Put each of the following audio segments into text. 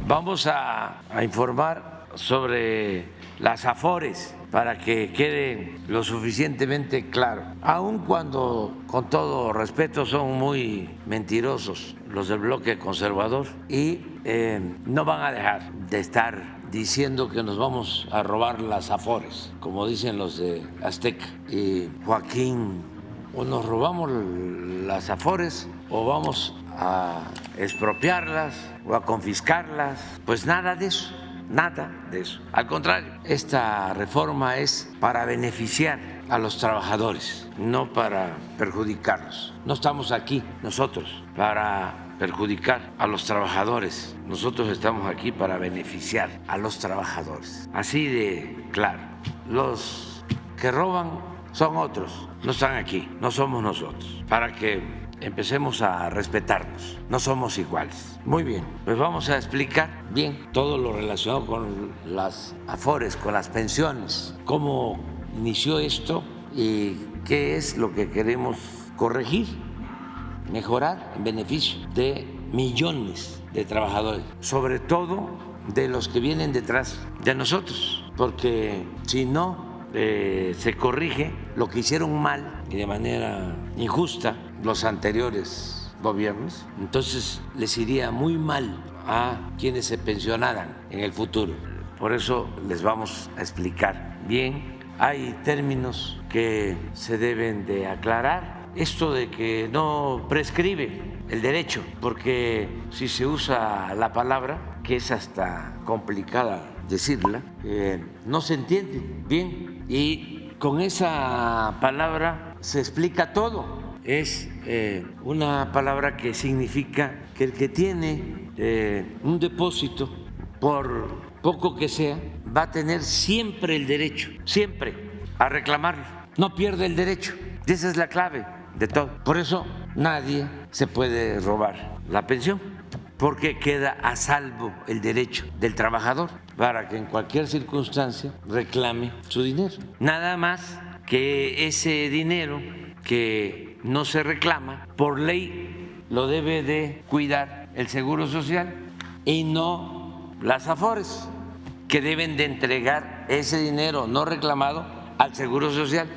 vamos a informar sobre las afores para que quede lo suficientemente claro, aun cuando, con todo respeto, son muy mentirosos los del bloque conservador y no van a dejar de estar diciendo que nos vamos a robar las afores, como dicen los de Azteca. Y Joaquín, o nos robamos las afores o vamos a expropiarlas o a confiscarlas. Pues nada de eso. Nada de eso. Al contrario, esta reforma es para beneficiar a los trabajadores, no para perjudicarlos. No estamos aquí nosotros para perjudicar a los trabajadores. Nosotros estamos aquí para beneficiar a los trabajadores. Así de claro. Los que roban son otros, no están aquí, no somos nosotros. Para que empecemos a respetarnos, no somos iguales. Muy bien, pues vamos a explicar bien todo lo relacionado con las afores, con las pensiones, cómo inició esto y qué es lo que queremos corregir, mejorar en beneficio de millones de trabajadores, sobre todo de los que vienen detrás de nosotros, porque si no se corrige lo que hicieron mal y de manera injusta los anteriores gobiernos, entonces les iría muy mal a quienes se pensionaran en el futuro. Por eso les vamos a explicar bien. Hay términos que se deben de aclarar. Esto de que no prescribe el derecho, porque si se usa la palabra, que es hasta complicada decirla, no se entiende bien y con esa palabra se explica todo. Es una palabra que significa que el que tiene un depósito, por poco que sea, va a tener siempre el derecho, siempre, a reclamarlo. No pierde el derecho. Y esa es la clave de todo. Por eso nadie se puede robar la pensión, porque queda a salvo el derecho del trabajador para que en cualquier circunstancia reclame su dinero. Nada más que ese dinero que no se reclama, por ley lo debe de cuidar el Seguro Social y no las afores, que deben de entregar ese dinero no reclamado al Seguro Social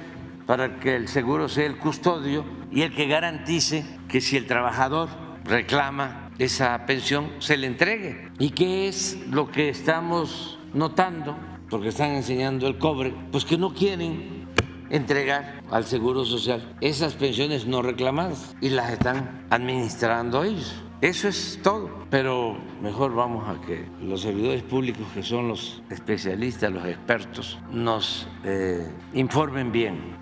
para que el seguro sea el custodio y el que garantice que si el trabajador reclama esa pensión se le entregue. ¿Y qué es lo que estamos notando? Porque están enseñando el cobre, pues que no quieren entregar al Seguro Social esas pensiones no reclamadas y las están administrando ellos. Eso es todo, pero mejor vamos a que los servidores públicos, que son los especialistas, los expertos, nos informen bien,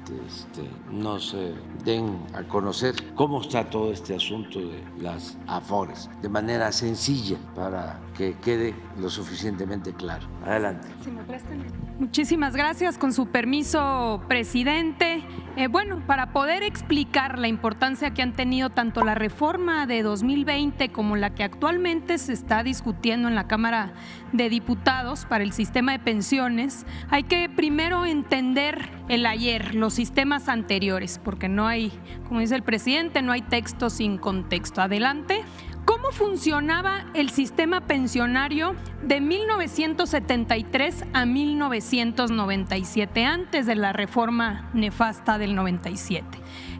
nos den a conocer cómo está todo este asunto de las afores, de manera sencilla para que quede lo suficientemente claro. Adelante. Si me prestan. Muchísimas gracias. Con su permiso, presidente. Bueno, para poder explicar la importancia que han tenido tanto la reforma de 2020 como la que actualmente se está discutiendo en la Cámara de Diputados para el sistema de pensiones, hay que primero entender el ayer, los sistemas anteriores, porque no hay, como dice el presidente, no hay texto sin contexto. Adelante. ¿Cómo funcionaba el sistema pensionario de 1973 a 1997, antes de la reforma nefasta del 97?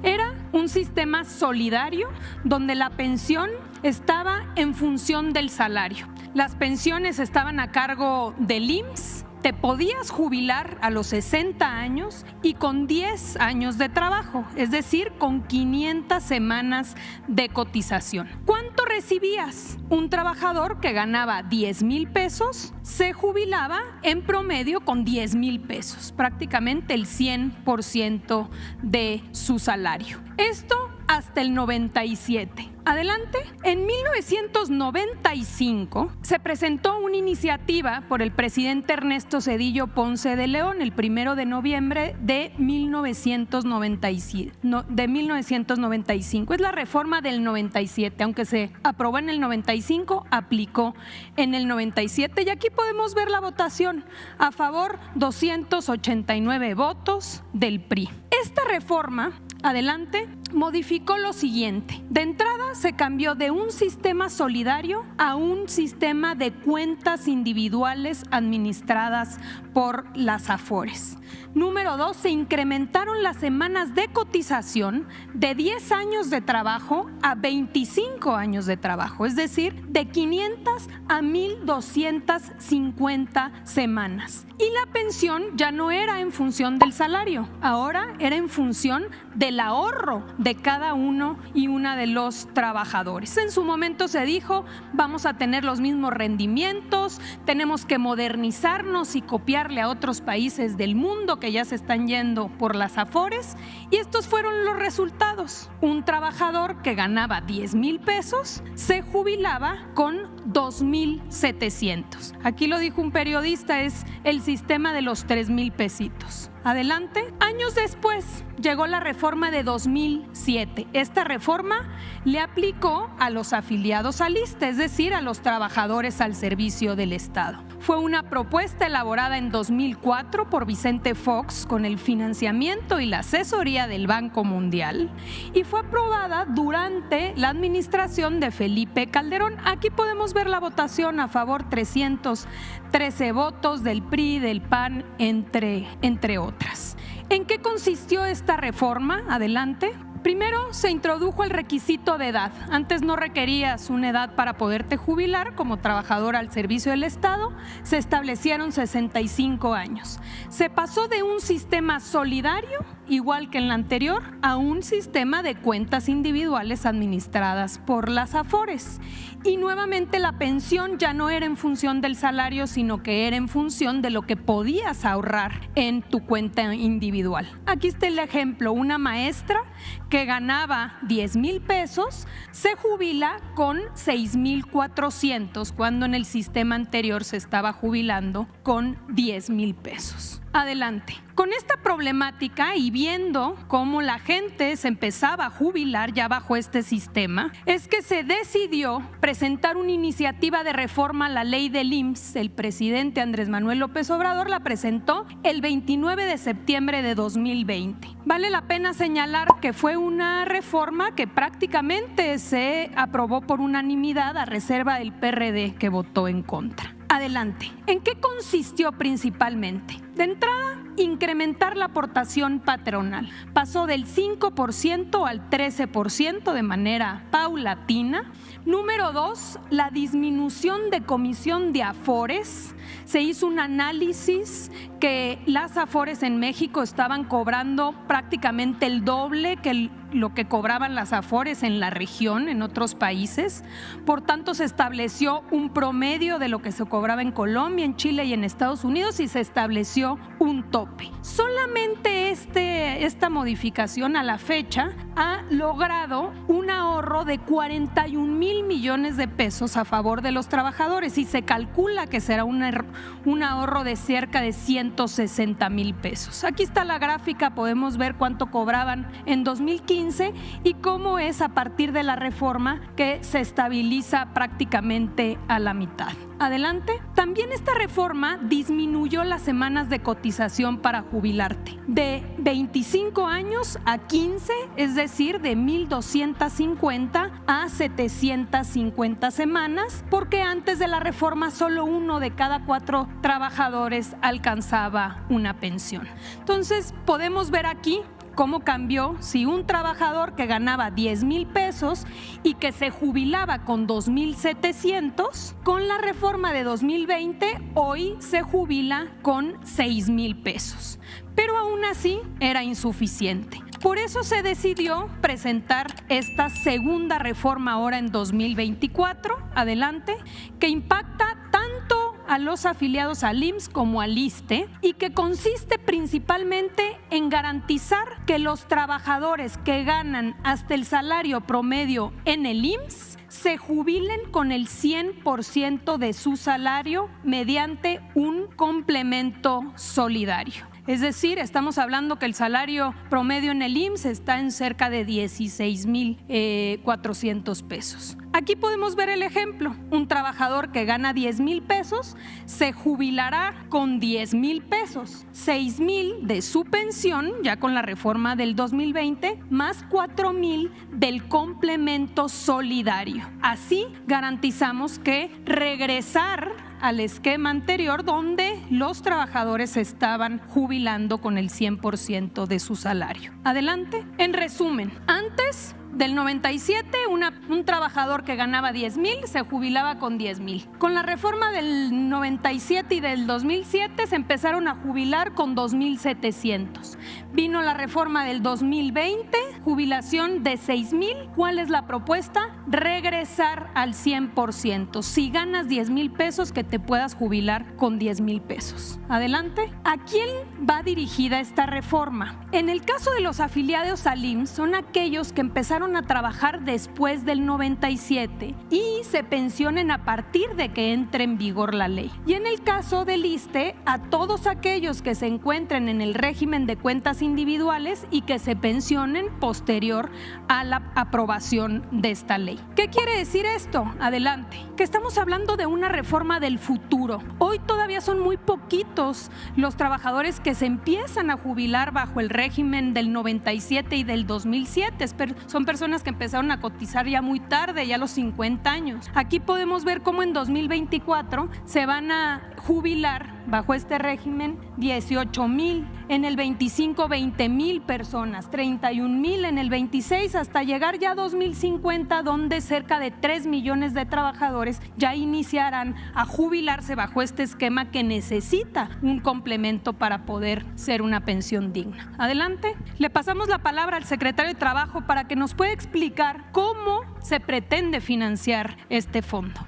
Era un sistema solidario donde la pensión estaba en función del salario. Las pensiones estaban a cargo del IMSS. Te podías jubilar a los 60 años y con 10 años de trabajo, es decir, con 500 semanas de cotización. ¿Cuánto recibías? Un trabajador que ganaba 10,000 pesos se jubilaba en promedio con 10,000 pesos, prácticamente el 100% de su salario. Esto hasta el 97. Adelante. En 1995 se presentó una iniciativa por el presidente Ernesto Zedillo Ponce de León el 1 de noviembre de 1995. Es la reforma del 97, aunque se aprobó en el 95, aplicó en el 97 y aquí podemos ver la votación. A favor, 289 votos del PRI. Esta reforma Adelante, modificó lo siguiente. De entrada, se cambió de un sistema solidario a un sistema de cuentas individuales administradas por las AFORES. Número 2, se incrementaron las semanas de cotización de 10 años de trabajo a 25 años de trabajo, es decir, de 500 a 1,250 semanas. Y la pensión ya no era en función del salario, ahora era en función del ahorro de cada uno y una de los trabajadores. En su momento se dijo, vamos a tener los mismos rendimientos, tenemos que modernizarnos y copiarle a otros países del mundo que ya se están yendo por las AFORES, y estos fueron los resultados. Un trabajador que ganaba 10,000 pesos se jubilaba con 2,700. Aquí lo dijo un periodista, es el sistema de los 3,000 pesitos. Adelante. Años después llegó la reforma de 2007. Esta reforma le aplicó a los afiliados al ISSSTE, es decir, a los trabajadores al servicio del Estado. Fue una propuesta elaborada en 2004 por Vicente Fox con el financiamiento y la asesoría del Banco Mundial y fue aprobada durante la administración de Felipe Calderón. Aquí podemos ver la votación: a favor 313 votos, del PRI, del PAN, entre otras. ¿En qué consistió esta reforma? Adelante. Primero, se introdujo el requisito de edad. Antes no requerías una edad para poderte jubilar como trabajador al servicio del Estado. Se establecieron 65 años. Se pasó de un sistema solidario, igual que en la anterior, a un sistema de cuentas individuales administradas por las AFORES. Y nuevamente la pensión ya no era en función del salario, sino que era en función de lo que podías ahorrar en tu cuenta individual. Aquí está el ejemplo: una maestra que ganaba 10,000 pesos se jubila con 6,400, cuando en el sistema anterior se estaba jubilando con 10,000 pesos. Adelante. Con esta problemática y viendo cómo la gente se empezaba a jubilar ya bajo este sistema, es que se decidió presentar una iniciativa de reforma a la ley del IMSS. El presidente Andrés Manuel López Obrador la presentó el 29 de septiembre de 2020. Vale la pena señalar que fue una reforma que prácticamente se aprobó por unanimidad, a reserva del PRD, que votó en contra. Adelante. ¿En qué consistió principalmente? De entrada, incrementar la aportación patronal. Pasó del 5% al 13% de manera paulatina. Número 2, la disminución de comisión de AFORES. Se hizo un análisis que las AFORES en México estaban cobrando prácticamente el doble que lo que cobraban las AFORES en la región, en otros países. Por tanto, se estableció un promedio de lo que se cobraba en Colombia, en Chile y en Estados Unidos, y se estableció un tope. Solamente esta modificación a la fecha ha logrado un ahorro de 41,000 millones de pesos a favor de los trabajadores, y se calcula que será un ahorro de cerca de 160,000 pesos. Aquí está la gráfica, podemos ver cuánto cobraban en 2015 y cómo es a partir de la reforma que se estabiliza prácticamente a la mitad. Adelante. También esta reforma disminuyó las semanas de cotización para jubilarte de 25 años a 15, es decir, de 1,250 a 750 semanas, porque antes de la reforma solo 1 de cada 4 trabajadores alcanzaba una pensión. Entonces, podemos ver aquí cómo cambió. Si un trabajador que ganaba 10,000 pesos y que se jubilaba con 2,700, con la reforma de 2020, hoy se jubila con 6,000 pesos. Pero aún así era insuficiente. Por eso se decidió presentar esta segunda reforma ahora en 2024, adelante, que impacta tanto a los afiliados al IMSS como al ISSSTE, y que consiste principalmente en garantizar que los trabajadores que ganan hasta el salario promedio en el IMSS se jubilen con el 100% de su salario mediante un complemento solidario. Es decir, estamos hablando que el salario promedio en el IMSS está en cerca de 16,400 pesos. Aquí podemos ver el ejemplo. Un trabajador que gana 10,000 pesos se jubilará con 10,000 pesos, 6,000 de su pensión, ya con la reforma del 2020, más 4,000 del complemento solidario. Así garantizamos que regresar al esquema anterior donde los trabajadores estaban jubilando con el 100% de su salario. Adelante. En resumen, antes del 97, un trabajador que ganaba 10,000 se jubilaba con 10,000. Con la reforma del 97 y del 2007 se empezaron a jubilar con 2,700. Vino la reforma del 2020, jubilación de 6,000. ¿Cuál es la propuesta? Regresar al 100%. Si ganas 10,000 pesos, que te puedas jubilar con 10,000 pesos. Adelante. ¿A quién va dirigida esta reforma? En el caso de los afiliados al IMSS, son aquellos que empezaron a trabajar después del 97 y se pensionen a partir de que entre en vigor la ley. Y en el caso del ISSSTE, a todos aquellos que se encuentren en el régimen de cuentas individuales y que se pensionen posterior a la aprobación de esta ley. ¿Qué quiere decir esto? Adelante. Que estamos hablando de una reforma del futuro. Hoy todavía son muy poquitos los trabajadores que se empiezan a jubilar bajo el régimen del 97 y del 2007. Son personas que empezaron a cotizar ya muy tarde, ya a los 50 años. Aquí podemos ver cómo en 2024 se van a jubilar bajo este régimen 18,000, en el 25 20,000 personas, 31,000 en el 26, hasta llegar ya a 2050, donde cerca de 3 millones de trabajadores ya iniciarán a jubilarse bajo este esquema que necesita un complemento para poder ser una pensión digna. Adelante. Le pasamos la palabra al secretario de Trabajo para que nos pueda explicar cómo se pretende financiar este fondo.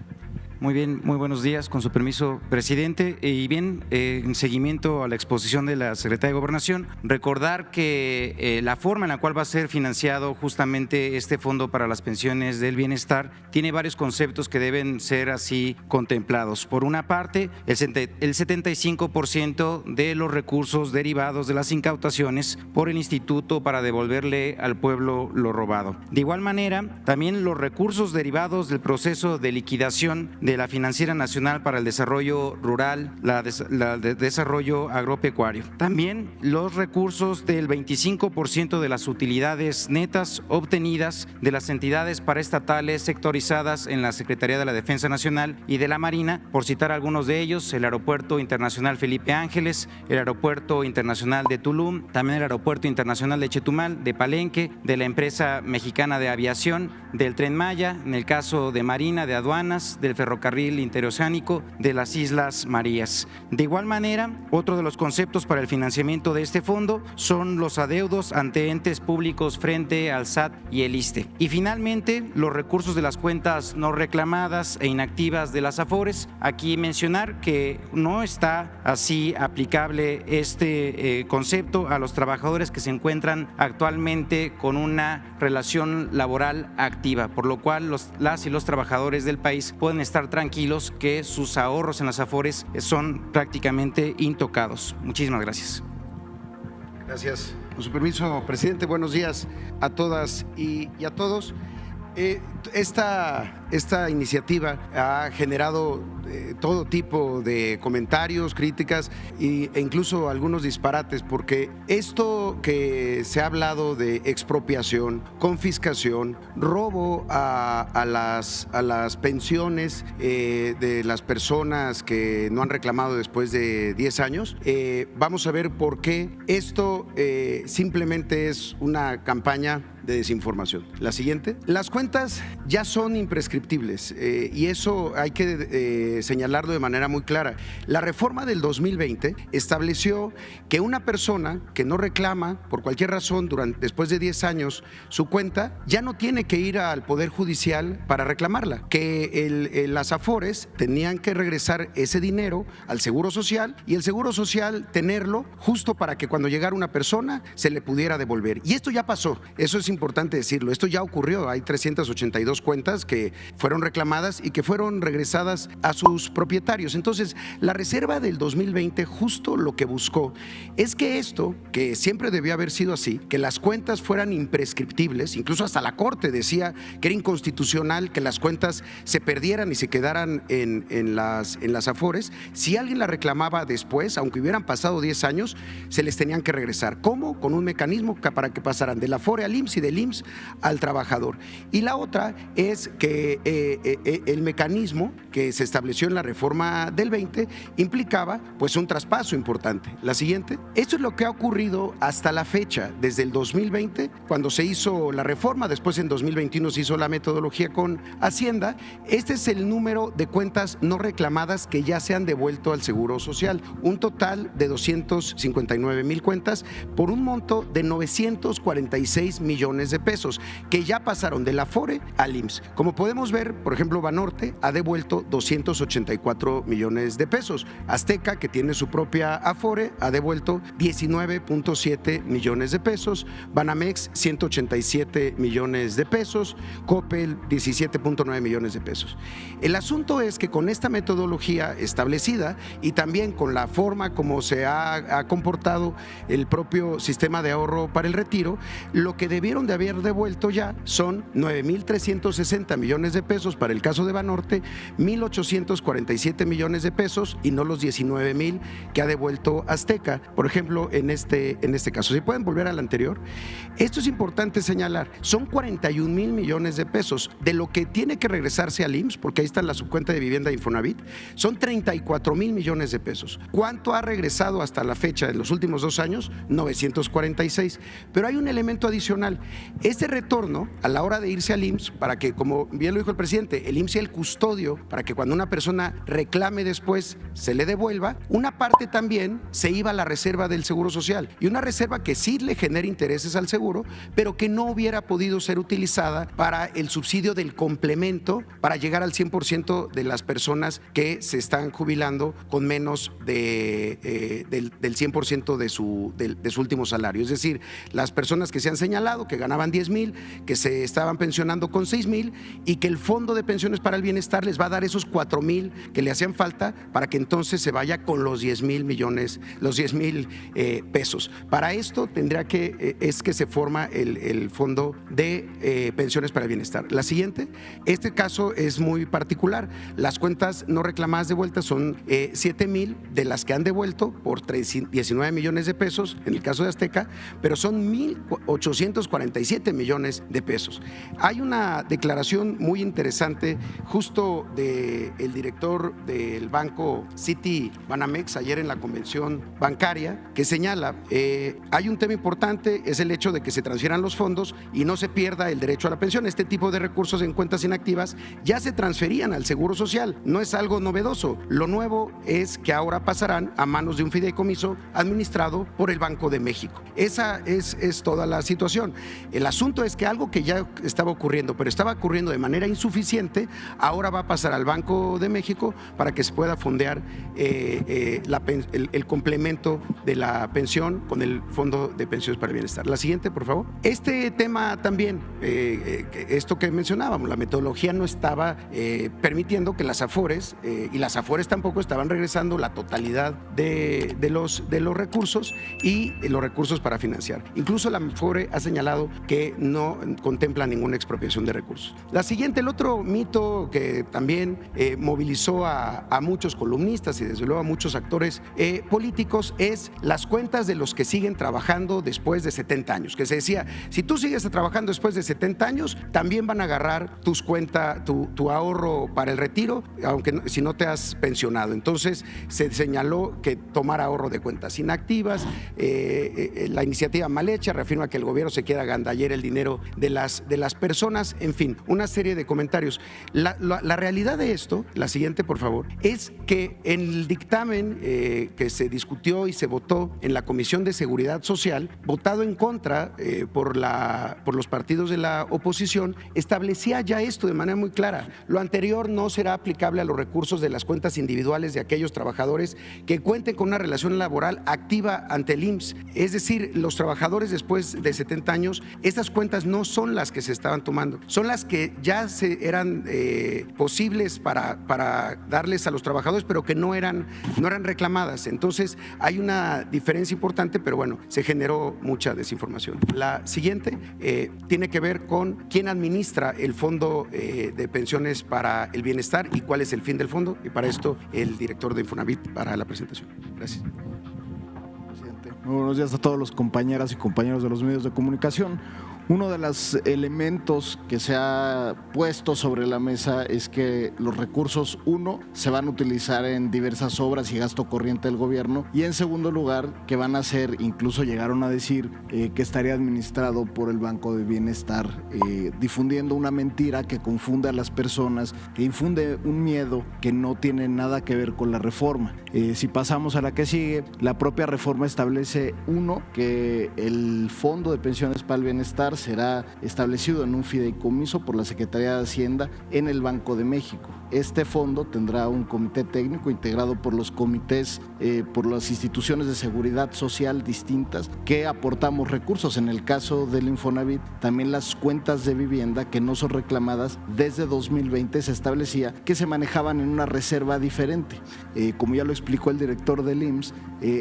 Muy bien, muy buenos días, con su permiso, presidente. Y bien, en seguimiento a la exposición de la Secretaría de Gobernación, recordar que la forma en la cual va a ser financiado justamente este Fondo para las Pensiones del Bienestar tiene varios conceptos que deben ser así contemplados. Por una parte, el 75% de los recursos derivados de las incautaciones por el Instituto para devolverle al pueblo lo robado. De igual manera, también los recursos derivados del proceso de liquidación de la Financiera Nacional para el Desarrollo Rural, de Desarrollo Agropecuario. También los recursos del 25% de las utilidades netas obtenidas de las entidades paraestatales sectorizadas en la Secretaría de la Defensa Nacional y de la Marina, por citar algunos de ellos: el Aeropuerto Internacional Felipe Ángeles, el Aeropuerto Internacional de Tulum, también el Aeropuerto Internacional de Chetumal, de Palenque, de la empresa mexicana de aviación, del Tren Maya, en el caso de Marina, de aduanas, del ferrocarril interoceánico, de las Islas Marías. De igual manera, otro de los conceptos para el financiamiento de este fondo son los adeudos ante entes públicos frente al SAT y el ISSSTE. Y finalmente, los recursos de las cuentas no reclamadas e inactivas de las AFORES. Aquí mencionar que no está así aplicable este concepto a los trabajadores que se encuentran actualmente con una relación laboral activa, por lo cual las y los trabajadores del país pueden estar tranquilos que sus ahorros en las AFORES son prácticamente intocados. Muchísimas gracias. Gracias. Con su permiso, presidente, buenos días a todas y a todos. Esta iniciativa ha generado todo tipo de comentarios, críticas e incluso algunos disparates, porque esto que se ha hablado de expropiación, confiscación, robo a las pensiones de las personas que no han reclamado después de 10 años, vamos a ver por qué esto simplemente es una campaña de desinformación. La siguiente. Las cuentas ya son imprescriptibles y eso hay que señalarlo de manera muy clara. La reforma del 2020 estableció que una persona que no reclama por cualquier razón después de 10 años su cuenta ya no tiene que ir al Poder Judicial para reclamarla, que las AFORES tenían que regresar ese dinero al Seguro Social y el Seguro Social tenerlo justo para que cuando llegara una persona se le pudiera devolver. Y esto ya pasó, eso es importante decirlo, esto ya ocurrió, hay 380 162 cuentas que fueron reclamadas y que fueron regresadas a sus propietarios. Entonces, la reserva del 2020 justo lo que buscó es que esto, que siempre debió haber sido así, que las cuentas fueran imprescriptibles, incluso hasta la Corte decía que era inconstitucional que las cuentas se perdieran y se quedaran en las Afores. Si alguien la reclamaba después, aunque hubieran pasado 10 años, se les tenían que regresar. ¿Cómo? Con un mecanismo para que pasaran de la Afore al IMSS y del IMSS al trabajador. Y la otra es que el mecanismo que se estableció en la reforma del 20 implicaba pues un traspaso importante. La siguiente. Esto es lo que ha ocurrido hasta la fecha, desde el 2020, cuando se hizo la reforma, después en 2021 se hizo la metodología con Hacienda. Este es el número de cuentas no reclamadas que ya se han devuelto al Seguro Social. Un total de 259,000 cuentas por un monto de 946 millones de pesos, que ya pasaron de la Afore al IMSS. Como podemos ver, por ejemplo, Banorte ha devuelto 284 millones de pesos. Azteca, que tiene su propia Afore, ha devuelto 19.7 millones de pesos. Banamex, 187 millones de pesos. Coppel, 17.9 millones de pesos. El asunto es que con esta metodología establecida y también con la forma como se ha comportado el propio sistema de ahorro para el retiro, lo que debieron de haber devuelto ya son 9,360 millones de pesos para el caso de Banorte, 1,847 millones de pesos y no los 19,000 que ha devuelto Azteca, por ejemplo, en este caso. Si pueden volver al anterior. Esto es importante señalar, son 41,000 millones de pesos de lo que tiene que regresarse al IMSS, porque ahí está la subcuenta de vivienda de Infonavit, son 34,000 millones de pesos. ¿Cuánto ha regresado hasta la fecha en los últimos 2 años? 946. Pero hay un elemento adicional. Este retorno, a la hora de irse al IMSS, para que, como bien lo dijo el presidente, el IMSS sea el custodio, para que cuando una persona reclame después se le devuelva, una parte también se iba a la reserva del Seguro Social, y una reserva que sí le genera intereses al seguro, pero que no hubiera podido ser utilizada para el subsidio del complemento para llegar al 100% de las personas que se están jubilando con menos del 100% de su último salario. Es decir, las personas que se han señalado que ganaban 10,000, que se estaban pensionando con 6,000 y que el Fondo de Pensiones para el Bienestar les va a dar esos 4,000 que le hacían falta para que entonces se vaya con los 10,000 millones, los 10,000 pesos. Para esto tendría que se forma el Fondo de Pensiones para el Bienestar. La siguiente, este caso es muy particular. Las cuentas no reclamadas de vuelta son 7,000 de las que han devuelto por 19 millones de pesos en el caso de Azteca, pero son 1,847 millones de pesos. Hay una declaración muy interesante justo del director del banco City Banamex ayer en la convención bancaria, que señala, hay un tema importante, es el hecho de que se transfieran los fondos y no se pierda el derecho a la pensión. Este tipo de recursos en cuentas inactivas ya se transferían al Seguro Social, no es algo novedoso. Lo nuevo es que ahora pasarán a manos de un fideicomiso administrado por el Banco de México. Esa es toda la situación. El asunto es que algo que ya estaba ocurriendo, pero estaba ocurriendo de manera insuficiente, ahora va a pasar al Banco de México para que se pueda fondear el complemento de la pensión con el Fondo de Pensiones para el Bienestar. La siguiente, por favor. Este tema también, esto que mencionábamos, la metodología no estaba permitiendo que las Afores, y las Afores tampoco estaban regresando la totalidad de los recursos y los recursos para financiar. Incluso la Afore ha señalado que no contempla ninguna expropiación de recursos. La siguiente, el otro mito que también movilizó a muchos columnistas y desde luego a muchos actores políticos es las cuentas de los que siguen trabajando después de 70 años, que se decía, si tú sigues trabajando después de 70 años, también van a agarrar tus cuentas, tu ahorro para el retiro, aunque si no te has pensionado. Entonces se señaló que tomar ahorro de cuentas inactivas, la iniciativa mal hecha reafirma que el gobierno se quiere agandallar el dinero de las personas, en fin, una serie de comentarios. La realidad de esto, la siguiente por favor, es que en el dictamen que se discutió y se votó en la Comisión de Seguridad Social, votado en contra por los partidos de la oposición, establecía ya esto de manera muy clara. Lo anterior no será aplicable a los recursos de las cuentas individuales de aquellos trabajadores que cuenten con una relación laboral activa ante el IMSS. Es decir, los trabajadores después de 70 años, estas cuentas no son las que se estaban tomando. son las que ya eran posibles para darles a los trabajadores, pero que no eran reclamadas. Entonces hay una diferencia importante, pero bueno, se generó mucha desinformación. La siguiente tiene que ver con quién administra el Fondo de Pensiones para el Bienestar y cuál es el fin del fondo. Y para esto, el director de Infonavit para la presentación. Gracias. Muy buenos días a todos los compañeras y compañeros de los medios de comunicación. Uno de los elementos que se ha puesto sobre la mesa es que los recursos, uno, se van a utilizar en diversas obras y gasto corriente del gobierno, y en segundo lugar, que van a ser, incluso llegaron a decir, que estaría administrado por el Banco de Bienestar, difundiendo una mentira que confunde a las personas, que infunde un miedo que no tiene nada que ver con la reforma. Si pasamos a la que sigue, la propia reforma establece, uno, que el Fondo de Pensiones para el Bienestar será establecido en un fideicomiso por la Secretaría de Hacienda en el Banco de México. Este fondo tendrá un comité técnico integrado por los comités, por las instituciones de seguridad social distintas que aportamos recursos. En el caso del Infonavit, también las cuentas de vivienda que no son reclamadas desde 2020 se establecía que se manejaban en una reserva diferente. Como ya lo explicó el director del IMSS,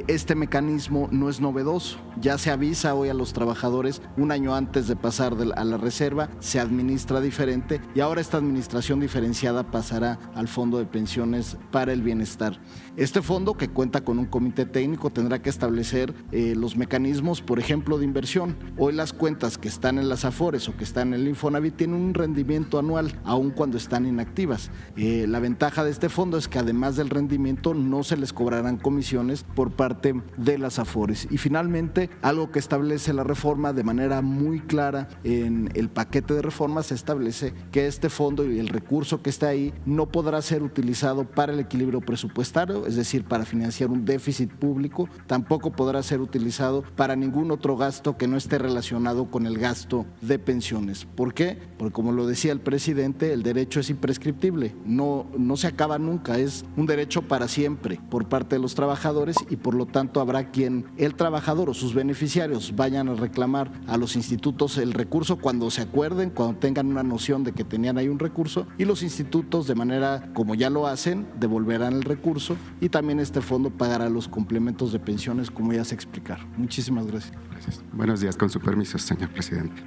este mecanismo no es novedoso. Ya se avisa hoy a los trabajadores un año antes de pasar a la reserva, se administra diferente y ahora esta administración diferenciada pasará al Fondo de Pensiones para el Bienestar. Este fondo, que cuenta con un comité técnico, tendrá que establecer los mecanismos, por ejemplo, de inversión. Hoy las cuentas que están en las Afores o que están en el Infonavit tienen un rendimiento anual, aun cuando están inactivas. La ventaja de este fondo es que además del rendimiento no se les cobrarán comisiones por parte de las Afores. Y finalmente, algo que establece la reforma de manera muy clara en el paquete de reformas, se establece que este fondo y el recurso que está ahí no podrá ser utilizado para el equilibrio presupuestario, es decir, para financiar un déficit público, tampoco podrá ser utilizado para ningún otro gasto que no esté relacionado con el gasto de pensiones. ¿Por qué? Porque, como lo decía el presidente, el derecho es imprescriptible, no se acaba nunca, es un derecho para siempre por parte de los trabajadores y por lo tanto habrá quien, el trabajador o sus beneficiarios, vayan a reclamar a los institutos el recurso cuando se acuerden, cuando tengan una noción de que tenían ahí un recurso, y los institutos, de manera como ya lo hacen, devolverán el recurso y también este fondo pagará los complementos de pensiones, como ya se explicaron. Muchísimas gracias. Gracias. Buenos días, con su permiso, señor presidente.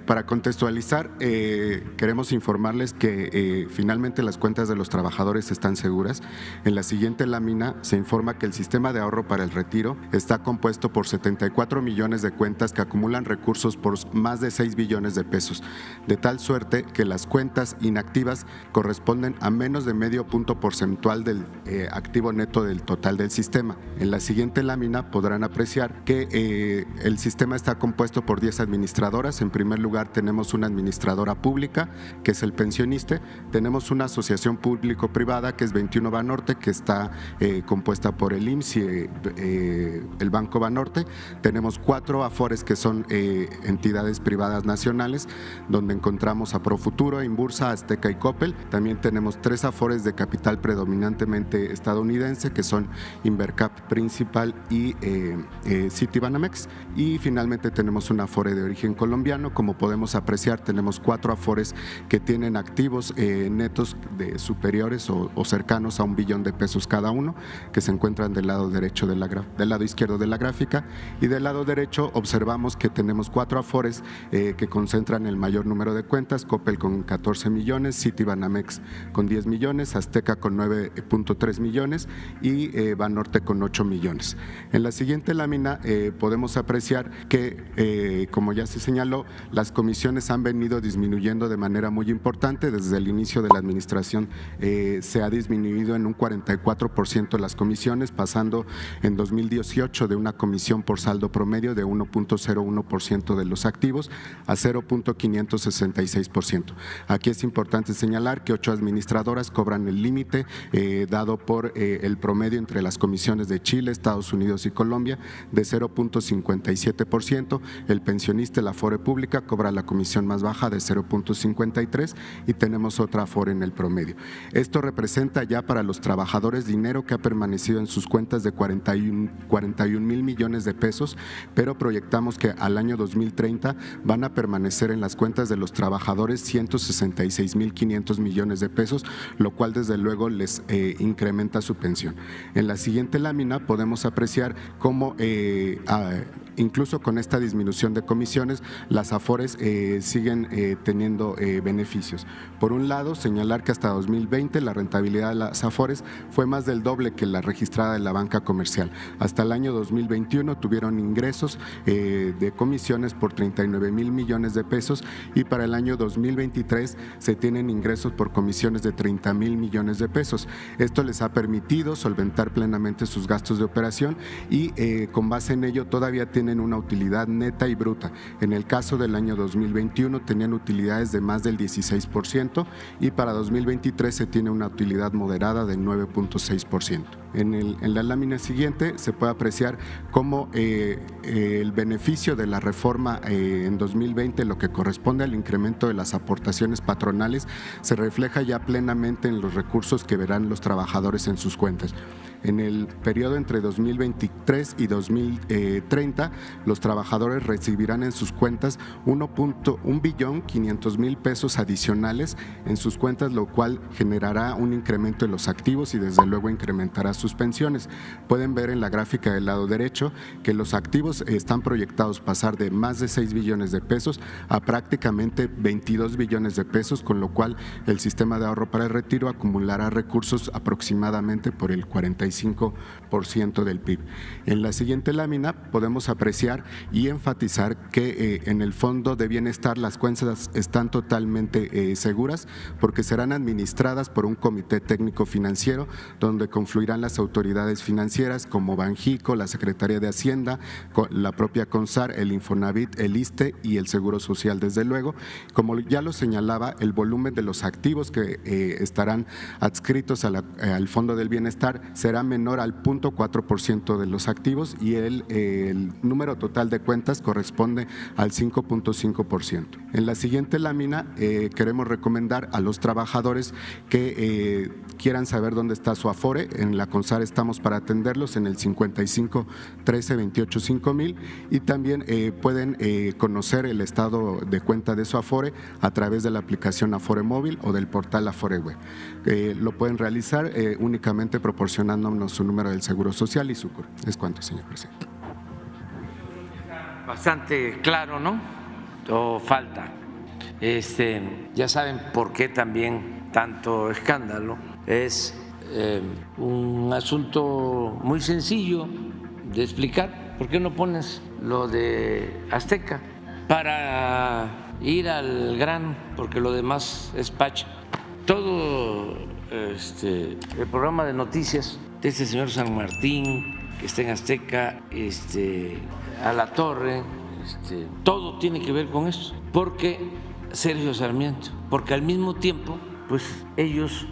Para contextualizar, queremos informarles que finalmente las cuentas de los trabajadores están seguras. En la siguiente lámina se informa que el sistema de ahorro para el retiro está compuesto por 74 millones de cuentas que acumulan recursos por más de 6 billones de pesos, de tal suerte que las cuentas inactivas corresponden a menos de medio punto porcentual del activo neto del total del sistema. En la siguiente lámina podrán apreciar que el sistema está compuesto por 10 administradoras. En primer lugar tenemos una administradora pública, que es el pensionista. Tenemos una asociación público-privada, que es 21 Banorte, que está compuesta por el IMSS y el Banco Banorte. Tenemos 4 Afores, que son entidades privadas nacionales, donde encontramos a Profuturo, Inbursa, Azteca y Coppel. También tenemos 3 Afores de capital predominantemente estadounidense, que son Invercap Principal y Citibanamex. Y finalmente tenemos un Afore de origen colombiano. Como podemos apreciar, tenemos 4 Afores que tienen activos netos superiores o cercanos a 1 billón de pesos cada uno, que se encuentran del lado derecho del lado izquierdo de la gráfica, y del lado derecho observamos que tenemos 4 Afores que concentran el mayor número de cuentas: Coppel con 14 millones, Citibanamex con 10 millones, Azteca con 9.3 millones y Banorte con 8 millones. En la siguiente lámina podemos apreciar que, como ya se señaló, las comisiones han venido disminuyendo de manera muy importante. Desde el inicio de la administración se ha disminuido en un 44% las comisiones, pasando en 2018 de una comisión por saldo promedio de 1.01% de los activos a 0.566%. Aquí es importante señalar que 8 administradoras cobran el límite dado por el promedio entre las comisiones de Chile, Estados Unidos y Colombia de 0.57%. El pensionista, la Afore pública, cobra la comisión más baja de 0.53% y tenemos otra Afore en el promedio. Esto representa ya para los trabajadores dinero que ha permanecido en sus cuentas de 41 mil millones de pesos, pero proyectamos que al año 2030 2030 van a permanecer en las cuentas de los trabajadores 166.500 millones de pesos, lo cual desde luego les incrementa su pensión. En la siguiente lámina podemos apreciar cómo incluso con esta disminución de comisiones, las AFORES siguen teniendo beneficios. Por un lado, señalar que hasta 2020 la rentabilidad de las AFORES fue más del doble que la registrada en la banca comercial. Hasta el año 2021 tuvieron ingresos de comisiones por 39,000 millones de pesos y para el año 2023 se tienen ingresos por comisiones de 30,000 millones de pesos. Esto les ha permitido solventar plenamente sus gastos de operación y con base en ello todavía tienen una utilidad neta y bruta. En el caso del año 2021 tenían utilidades de más del 16% y para 2023 se tiene una utilidad moderada del 9.6%. En la lámina siguiente se puede apreciar cómo el beneficio de la reforma en 2020, lo que corresponde al incremento de las aportaciones patronales, se refleja ya plenamente en los recursos que verán los trabajadores en sus cuentas. En el periodo entre 2023 y 2030, los trabajadores recibirán en sus cuentas 1.500.000 pesos adicionales en sus cuentas, lo cual generará un incremento en los activos y desde luego incrementará sus pensiones. Pueden ver en la gráfica del lado derecho que los activos están proyectados pasar de más de 6 billones de pesos a prácticamente 22 billones de pesos, con lo cual el sistema de ahorro para el retiro acumulará recursos aproximadamente por el 45% del PIB. En la siguiente lámina podemos apreciar y enfatizar que en el Fondo de Bienestar las cuentas están totalmente seguras porque serán administradas por un comité técnico financiero donde confluirán las autoridades financieras como Banjico, la Secretaría de Hacienda, la propia CONSAR, el Infonavit, el ISSSTE y el Seguro Social, desde luego. Como ya lo señalaba, el volumen de los activos que estarán adscritos al Fondo del Bienestar será menor al 0.4% de los activos y el número total de cuentas corresponde al 5.5%. En la siguiente lámina queremos recomendar a los trabajadores que quieran saber dónde está su Afore. En la CONSAR estamos para atenderlos en el 55 13 28 5000 y también pueden conocer el estado de cuenta de su Afore a través de la aplicación Afore Móvil o del portal Afore Web. Lo pueden realizar únicamente proporcionándonos su número del Seguro Social y su CUR. Es cuanto, señor presidente. Bastante claro, ¿no? O falta. Ya saben por qué también tanto escándalo. Es un asunto muy sencillo de explicar. ¿Por qué no pones lo de Azteca? Para ir al grano, porque lo demás es pacha. Todo el programa de noticias de este señor San Martín, que está en Azteca, a la Torre, todo tiene que ver con eso. Porque Sergio Sarmiento, porque al mismo tiempo, pues ellos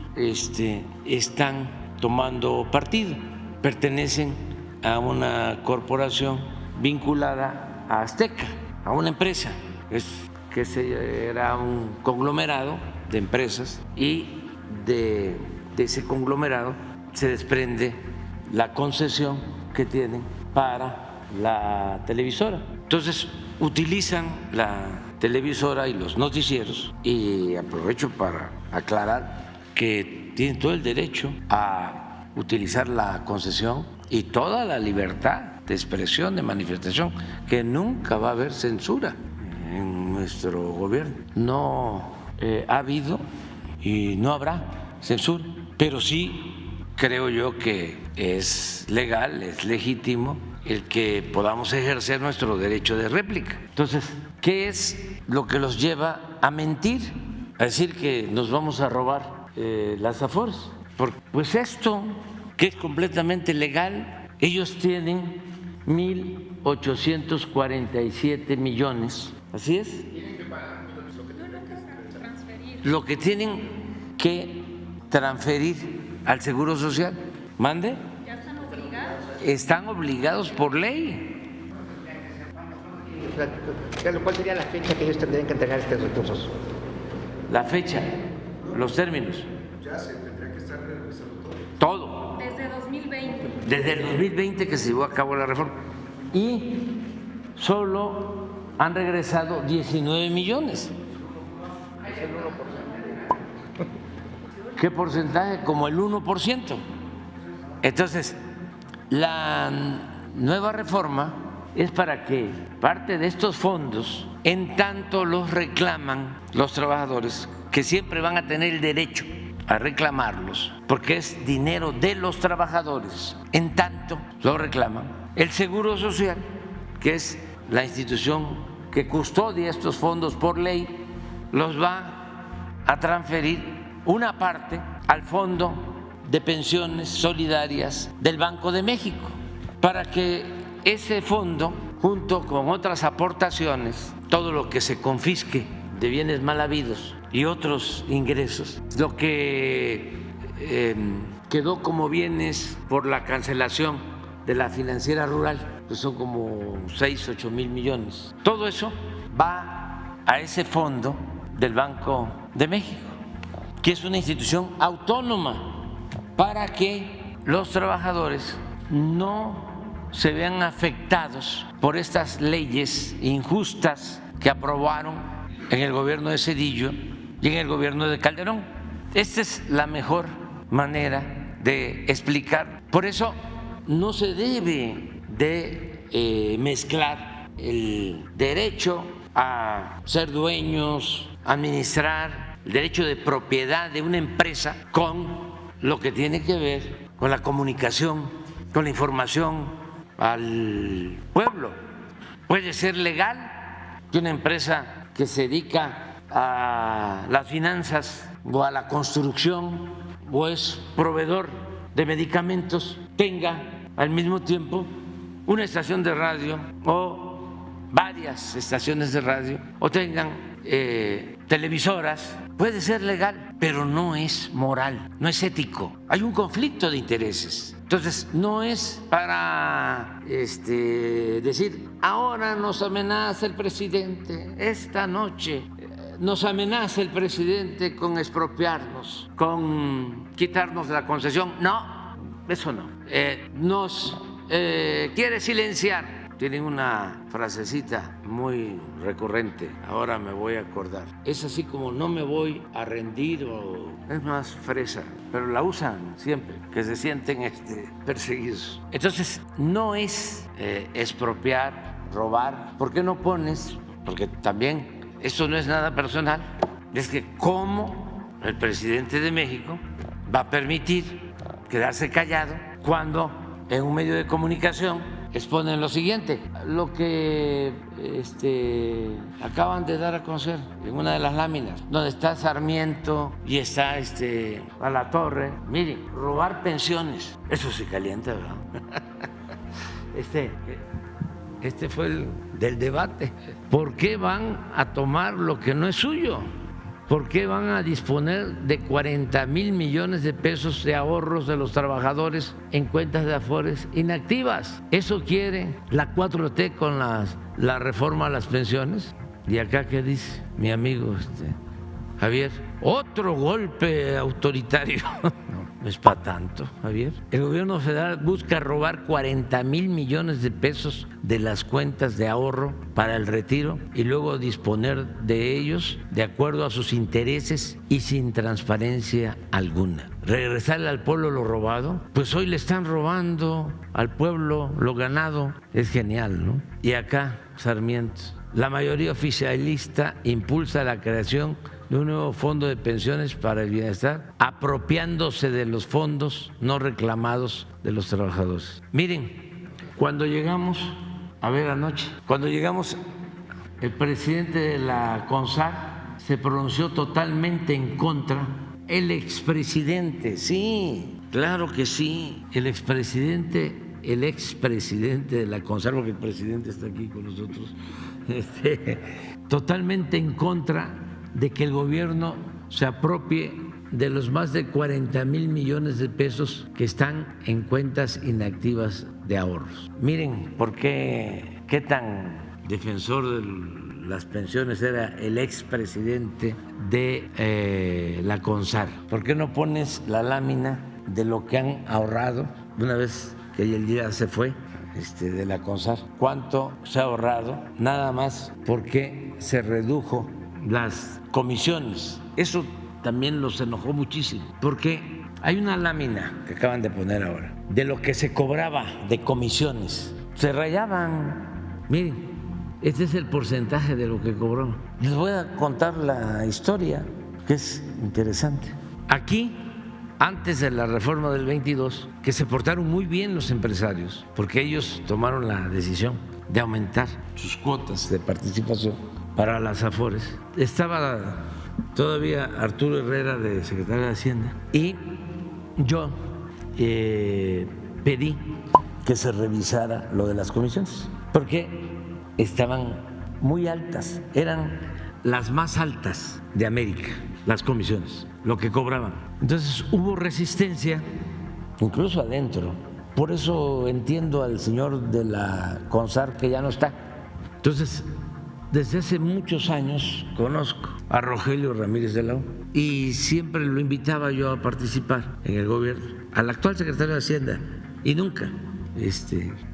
están tomando partido, pertenecen a una corporación vinculada a Azteca, a una empresa, que era un conglomerado de empresas y de ese conglomerado se desprende la concesión que tienen para la televisora. Entonces utilizan la televisora y los noticieros y aprovecho para aclarar que tienen todo el derecho a utilizar la concesión y toda la libertad de expresión, de manifestación, que nunca va a haber censura en nuestro gobierno. No ha habido y no habrá censura, pero sí creo yo que es legal, es legítimo el que podamos ejercer nuestro derecho de réplica. Entonces, ¿qué es lo que los lleva a mentir? A decir que nos vamos a robar las Afores. Pues esto, que es completamente legal, ellos tienen 1.847 millones, ¿así es? Lo que tienen que transferir al Seguro Social. ¿Mande? ¿Ya están obligados? Están obligados por ley. ¿Cuál sería la fecha que ellos tendrían que entregar estos recursos? La fecha, los términos. Ya se tendría que estar revisando todo. Desde 2020. Desde el 2020 que se llevó a cabo la reforma. Y solo han regresado 19 millones. ¿Qué porcentaje? Como el 1%. Entonces, la nueva reforma es para que parte de estos fondos, en tanto los reclaman los trabajadores, que siempre van a tener el derecho a reclamarlos, porque es dinero de los trabajadores, en tanto lo reclaman, el Seguro Social, que es la institución que custodia estos fondos por ley, los va a transferir una parte al Fondo de Pensiones Solidarias del Banco de México, para que ese fondo, junto con otras aportaciones, todo lo que se confisque de bienes mal habidos y otros ingresos, lo que quedó como bienes por la cancelación de la financiera rural, que son como 6-8 mil millones, todo eso va a ese fondo del Banco de México, que es una institución autónoma, para que los trabajadores no se vean afectados por estas leyes injustas que aprobaron en el gobierno de Zedillo y en el gobierno de Calderón. Esta es la mejor manera de explicar. Por eso no se debe de mezclar el derecho a ser dueños, administrar, el derecho de propiedad de una empresa con lo que tiene que ver con la comunicación, con la información al pueblo. Puede ser legal que una empresa que se dedica a las finanzas o a la construcción o es proveedor de medicamentos tenga al mismo tiempo una estación de radio o varias estaciones de radio o tengan televisoras. Puede ser legal, pero no es moral, no es ético. Hay un conflicto de intereses. Entonces, no es para decir, ahora nos amenaza el presidente, esta noche nos amenaza el presidente con expropiarnos, con quitarnos la concesión. No, eso no. Nos quiere silenciar. Tienen una frasecita muy recurrente, ahora me voy a acordar. Es así como no me voy a rendir, o es más fresa, pero la usan siempre, que se sienten perseguidos. Entonces, no es expropiar, robar. ¿Por qué no pones? Porque también esto no es nada personal. Es que cómo el presidente de México va a permitir quedarse callado cuando en un medio de comunicación exponen lo siguiente, lo que acaban de dar a conocer en una de las láminas, donde está Sarmiento y está Alatorre. Miren, robar pensiones, eso se calienta, ¿verdad? Este fue el del debate. ¿Por qué van a tomar lo que no es suyo? ¿Por qué van a disponer de 40 mil millones de pesos de ahorros de los trabajadores en cuentas de Afores inactivas? ¿Eso quiere la 4T con la reforma a las pensiones? ¿Y acá qué dice mi amigo Javier? Otro golpe autoritario. No es para tanto, Javier. El gobierno federal busca robar 40 mil millones de pesos de las cuentas de ahorro para el retiro y luego disponer de ellos de acuerdo a sus intereses y sin transparencia alguna. Regresarle al pueblo lo robado, pues hoy le están robando al pueblo lo ganado. Es genial, ¿no? Y acá, Sarmiento, la mayoría oficialista impulsa la creación de un nuevo fondo de pensiones para el bienestar, apropiándose de los fondos no reclamados de los trabajadores. Miren, cuando llegamos, cuando llegamos, el presidente de la CONSAR se pronunció totalmente en contra. El expresidente, sí, claro que sí, el expresidente de la CONSAR, porque el presidente está aquí con nosotros, totalmente en contra de que el gobierno se apropie de los más de 40 mil millones de pesos que están en cuentas inactivas de ahorros. Miren por qué tan defensor de las pensiones era el expresidente de la CONSAR. ¿Por qué no pones la lámina de lo que han ahorrado? Una vez que el día se fue, de la CONSAR, cuánto se ha ahorrado, nada más porque se redujo las comisiones. Eso también los enojó muchísimo, porque hay una lámina que acaban de poner ahora de lo que se cobraba de comisiones. Se rayaban. Miren, este es el porcentaje de lo que cobró. Les voy a contar la historia, que es interesante. Aquí, antes de la reforma del 22, que se portaron muy bien los empresarios, porque ellos tomaron la decisión de aumentar sus cuotas de participación para las AFORES. Estaba todavía Arturo Herrera de secretario de Hacienda y yo pedí que se revisara lo de las comisiones, porque estaban muy altas, eran las más altas de América, las comisiones, lo que cobraban. Entonces hubo resistencia, incluso adentro. Por eso entiendo al señor de la CONSAR que ya no está. Entonces, desde hace muchos años conozco a Rogelio Ramírez de la O y siempre lo invitaba yo a participar en el gobierno, al actual secretario de Hacienda, y nunca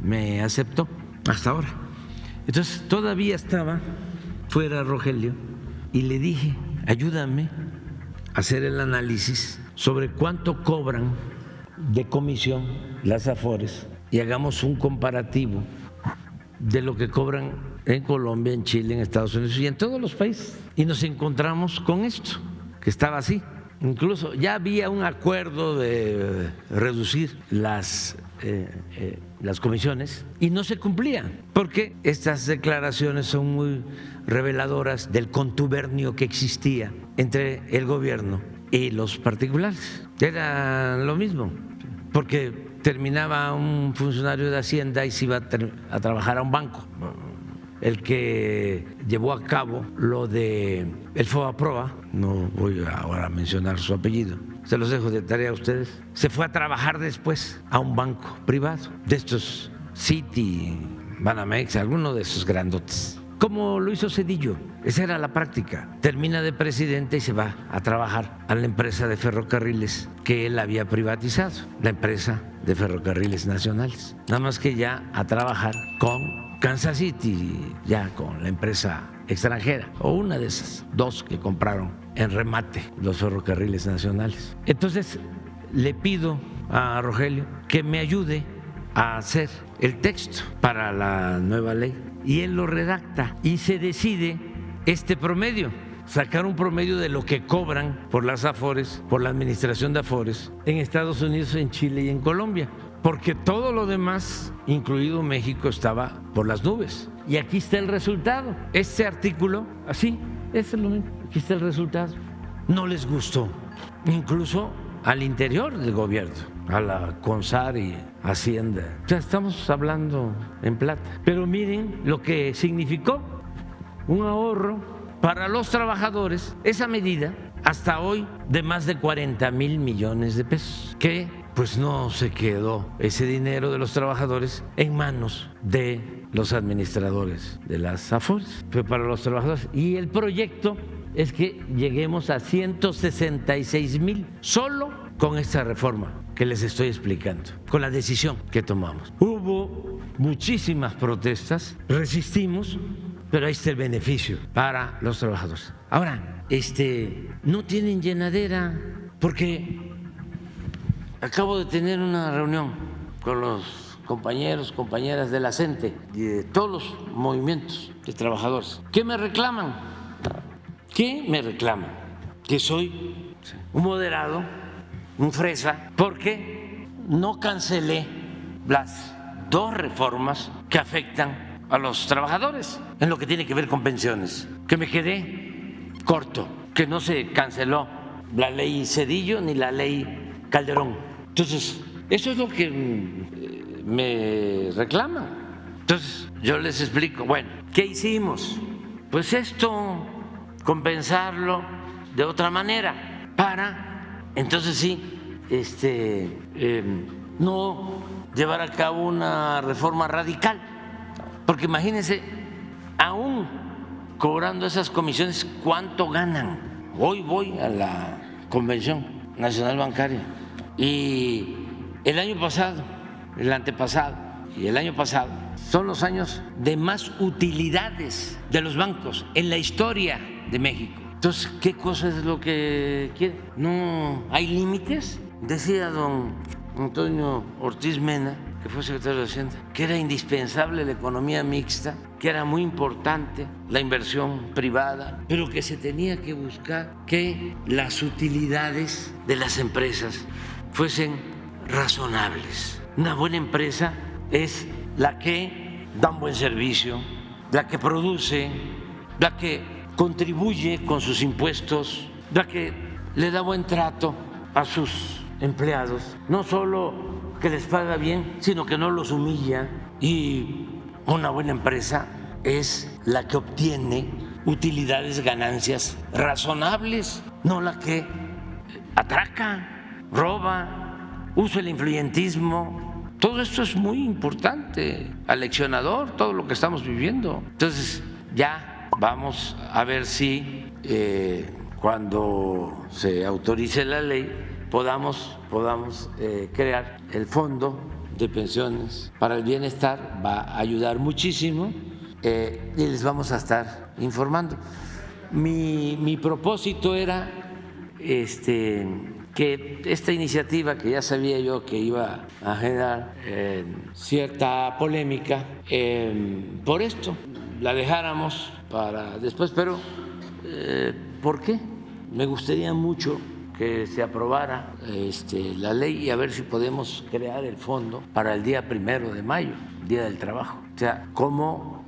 me aceptó hasta ahora. Entonces todavía estaba fuera Rogelio y le dije, ayúdame a hacer el análisis sobre cuánto cobran de comisión las AFORES y hagamos un comparativo de lo que cobran en Colombia, en Chile, en Estados Unidos y en todos los países. Y nos encontramos con esto, que estaba así. Incluso ya había un acuerdo de reducir las comisiones y no se cumplía, porque estas declaraciones son muy reveladoras del contubernio que existía entre el gobierno y los particulares. Era lo mismo, porque terminaba un funcionario de Hacienda y se iba a trabajar a un banco. El que llevó a cabo lo de el FOBAPROA, no voy ahora a mencionar su apellido, se los dejo de tarea a ustedes, se fue a trabajar después a un banco privado, de estos Citi, Banamex, alguno de esos grandotes, como lo hizo Zedillo. Esa era la práctica. Termina de presidente y se va a trabajar a la empresa de ferrocarriles que él había privatizado, la empresa de ferrocarriles nacionales, nada más que ya a trabajar con Kansas City, ya con la empresa extranjera, o una de esas dos que compraron en remate los ferrocarriles nacionales. Entonces le pido a Rogelio que me ayude a hacer el texto para la nueva ley y él lo redacta y se decide este promedio, sacar un promedio de lo que cobran por las AFORES, por la administración de AFORES en Estados Unidos, en Chile y en Colombia, porque todo lo demás, incluido México, estaba por las nubes. Y aquí está el resultado. Este artículo, así, es lo mismo. Aquí está el resultado. No les gustó, incluso al interior del gobierno, a la CONSAR y Hacienda. O sea, estamos hablando en plata. Pero miren lo que significó un ahorro para los trabajadores, esa medida, hasta hoy, de más de 40,000 millones de pesos, que pues no se quedó ese dinero de los trabajadores en manos de los administradores de las AFORES, fue para los trabajadores. Y el proyecto es que lleguemos a 166,000 solo con esta reforma que les estoy explicando, con la decisión que tomamos. Hubo muchísimas protestas, resistimos, pero ahí está el beneficio para los trabajadores. Ahora, no tienen llenadera, porque acabo de tener una reunión con los compañeros, compañeras de la CENTE y de todos los movimientos de trabajadores. ¿Qué me reclaman? Que soy un moderado, un fresa, porque no cancelé las dos reformas que afectan a los trabajadores en lo que tiene que ver con pensiones, que me quedé corto, que no se canceló la ley Zedillo ni la ley Calderón. Entonces, eso es lo que me reclaman. Entonces, yo les explico, bueno, ¿qué hicimos? Pues esto, compensarlo de otra manera, para, entonces sí, no llevar a cabo una reforma radical. Porque imagínense, aún cobrando esas comisiones, ¿cuánto ganan? Hoy voy a la Convención Nacional Bancaria y el año pasado, el antepasado, y el año pasado son los años de más utilidades de los bancos en la historia de México. Entonces, ¿qué cosa es lo que quiere? ¿No hay límites? Decía don Antonio Ortiz Mena, que fue secretario de Hacienda, que era indispensable la economía mixta, que era muy importante la inversión privada, pero que se tenía que buscar que las utilidades de las empresas fuesen razonables. Una buena empresa es la que da un buen servicio, la que produce, la que contribuye con sus impuestos, la que le da buen trato a sus empleados, no solo que les paga bien, sino que no los humilla. Y una buena empresa es la que obtiene utilidades, ganancias razonables, no la que atraca, roba, usa el influyentismo. Todo esto es muy importante, aleccionador, todo lo que estamos viviendo. Entonces ya vamos a ver si cuando se autorice la ley podamos crear el fondo de pensiones para el bienestar. Va a ayudar muchísimo y les vamos a estar informando. Mi propósito era que esta iniciativa, que ya sabía yo que iba a generar cierta polémica, por esto la dejáramos para después, pero ¿por qué? Me gustaría mucho que se aprobara la ley y a ver si podemos crear el fondo para el día 1 de mayo, Día del Trabajo, o sea, como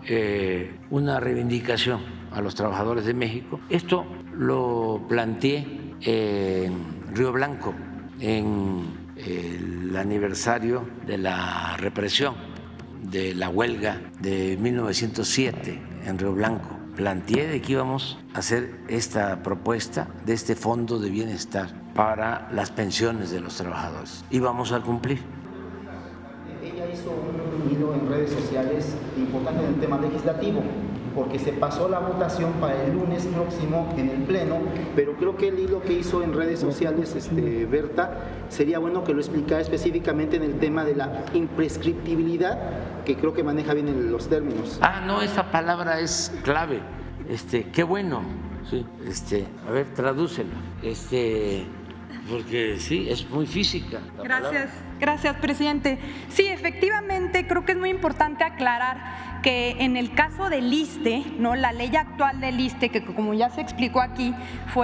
una reivindicación a los trabajadores de México. Esto lo planteé en Río Blanco, en el aniversario de la represión de la huelga de 1907 en Río Blanco. Planteé de que íbamos a hacer esta propuesta de este fondo de bienestar para las pensiones de los trabajadores y vamos a cumplir. Ella hizo un hilo en redes sociales importante en el tema legislativo, porque se pasó la votación para el lunes próximo en el Pleno, pero creo que el hilo que hizo en redes sociales Berta, sería bueno que lo explicara específicamente en el tema de la imprescriptibilidad, que creo que maneja bien los términos. No, esa palabra es clave. Qué bueno. Sí. A ver, tradúcelo. Porque sí, es muy física. Gracias, presidente. Sí, efectivamente, creo que es muy importante aclarar que en el caso del ISSSTE, ¿no? La ley actual del ISSSTE, que como ya se explicó aquí,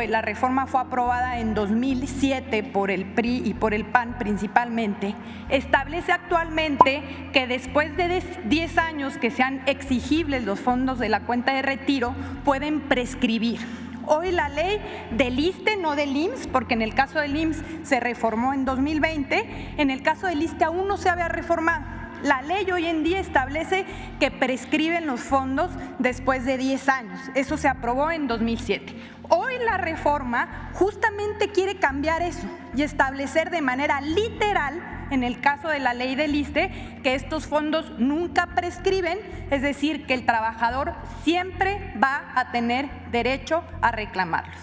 la reforma fue aprobada en 2007 por el PRI y por el PAN principalmente, establece actualmente que después de 10 años que sean exigibles los fondos de la cuenta de retiro, pueden prescribir. Hoy la ley del ISSSTE, no del IMSS, porque en el caso del IMSS se reformó en 2020, en el caso del ISSSTE aún no se había reformado. La ley hoy en día establece que prescriben los fondos después de 10 años. Eso se aprobó en 2007. Hoy la reforma justamente quiere cambiar eso y establecer de manera literal, en el caso de la ley del ISSSTE, que estos fondos nunca prescriben, es decir, que el trabajador siempre va a tener derecho a reclamarlos.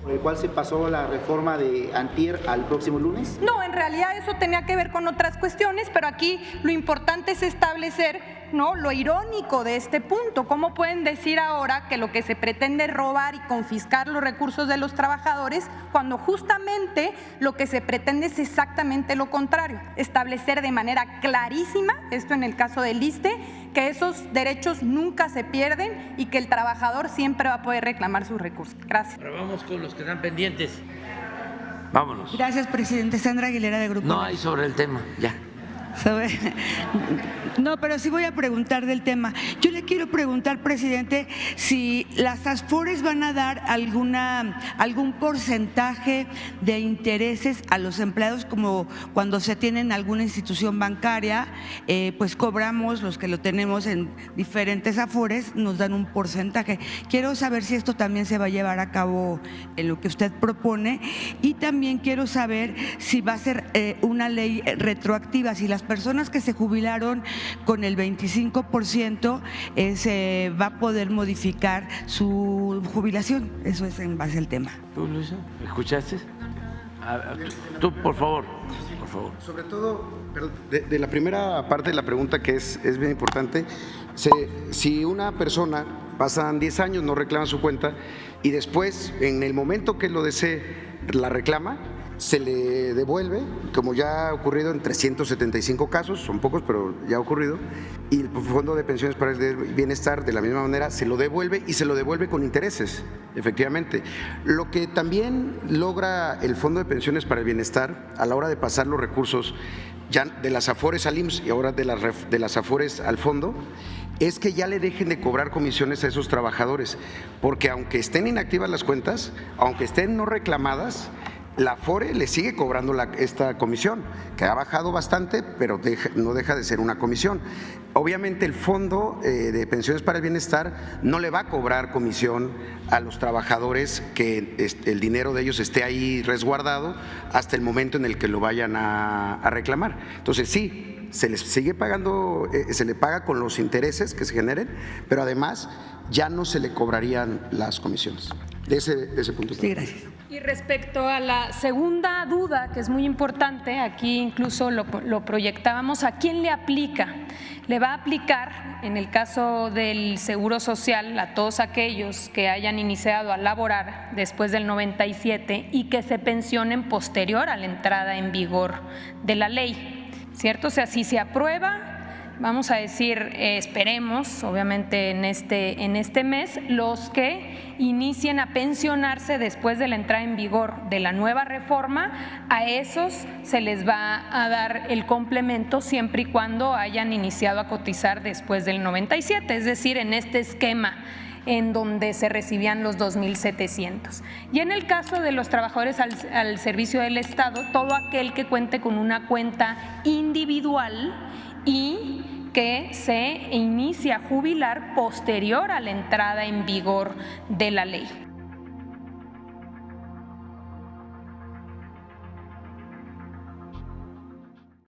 ¿Por el cual se pasó la reforma de antier al próximo lunes? No, en realidad eso tenía que ver con otras cuestiones, pero aquí lo importante es establecer, ¿no?, lo irónico de este punto. ¿Cómo pueden decir ahora que lo que se pretende es robar y confiscar los recursos de los trabajadores cuando justamente lo que se pretende es exactamente lo contrario? Establecer de manera clarísima, esto en el caso del ISSSTE, que esos derechos nunca se pierden y que el trabajador siempre va a poder reclamar sus recursos. Gracias. Ahora vamos con los que están pendientes. Vámonos. Gracias, presidente. Sandra Aguilera, de Grupo. No hay sobre el tema, ya. No, pero sí voy a preguntar del tema. Yo le quiero preguntar, presidente, si las Afores van a dar algún porcentaje de intereses a los empleados, como cuando se tiene en alguna institución bancaria, pues cobramos, los que lo tenemos en diferentes Afores, nos dan un porcentaje. Quiero saber si esto también se va a llevar a cabo en lo que usted propone, y también quiero saber si va a ser una ley retroactiva, si las personas que se jubilaron con el 25% se va a poder modificar su jubilación. Eso es en base al tema. ¿Tú, Luisa? ¿Escuchaste? Tú, por favor. Sobre todo, de la primera parte de la pregunta, que es bien importante, si una persona pasan 10 años, no reclama su cuenta y después, en el momento que lo desee, la reclama, se le devuelve, como ya ha ocurrido en 375 casos, son pocos, pero ya ha ocurrido, y el Fondo de Pensiones para el Bienestar de la misma manera se lo devuelve y se lo devuelve con intereses, efectivamente. Lo que también logra el Fondo de Pensiones para el Bienestar a la hora de pasar los recursos ya de las AFORES al IMSS y ahora de las AFORES al fondo, es que ya le dejen de cobrar comisiones a esos trabajadores, porque aunque estén inactivas las cuentas, aunque estén no reclamadas, la AFORE le sigue cobrando esta comisión, que ha bajado bastante, pero no deja de ser una comisión. Obviamente el Fondo de Pensiones para el Bienestar no le va a cobrar comisión a los trabajadores que el dinero de ellos esté ahí resguardado hasta el momento en el que lo vayan a reclamar. Entonces sí, se les sigue pagando, se le paga con los intereses que se generen, pero además ya no se le cobrarían las comisiones. De ese punto. Sí, gracias. Y respecto a la segunda duda, que es muy importante, aquí incluso lo proyectábamos, ¿a quién le aplica? Le va a aplicar, en el caso del Seguro Social, a todos aquellos que hayan iniciado a laborar después del 97 y que se pensionen posterior a la entrada en vigor de la ley, ¿cierto? O sea, si se aprueba, vamos a decir, esperemos, obviamente en este mes, los que inicien a pensionarse después de la entrada en vigor de la nueva reforma, a esos se les va a dar el complemento siempre y cuando hayan iniciado a cotizar después del 97, es decir, en este esquema en donde se recibían los 2.700. Y en el caso de los trabajadores al servicio del Estado, todo aquel que cuente con una cuenta individual y que se inicia a jubilar posterior a la entrada en vigor de la ley.